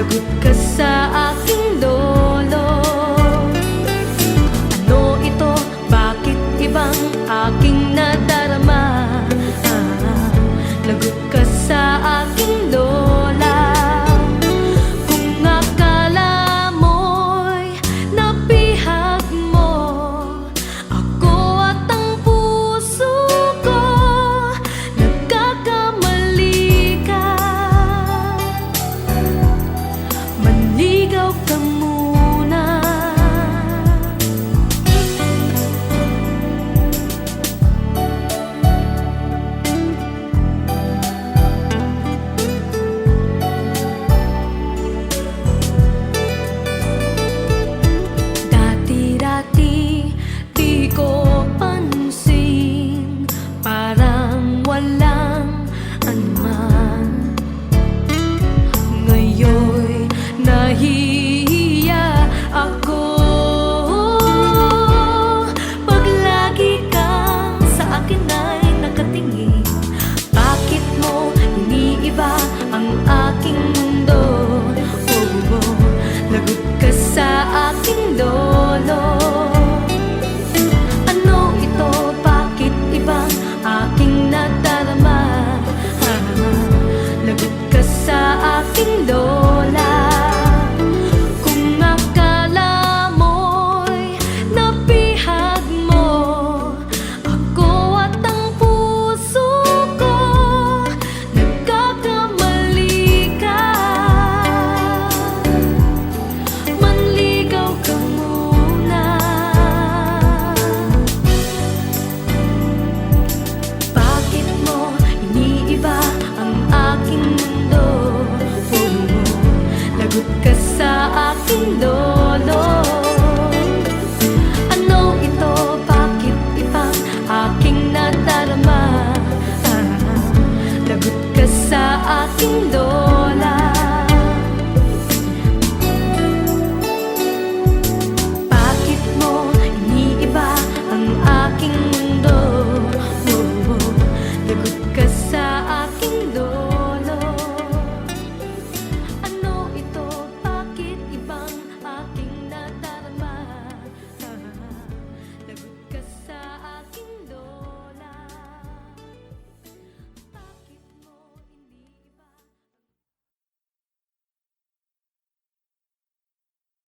lagot ka sa aking lolo. Ano ito? Bakit ibang aking nadarama? Lagot ka sa aking lola. Kung akala mo'y napihag mo ako at ang puso ko, nagkakamali ka. Manligaw ka muna. Dati-dati di ko pansin, parang walang anuman. Ngayon'y nahihiya ako pag lagi kang sa akin ay nakatingin. Bakit mo iniiba ang aking mundo? Oh, lagot ka sa aking lolo. Ano ito? Bakit ibang aking nadarama? Lagot ka sa aking lola. Kung akala mo'y napihag mo ako at ang puso ko, nagkakamali ka. Manligaw ka muna. Bakit mo iniiba ang aking mundo? Oh, lagot ka sa aking lola.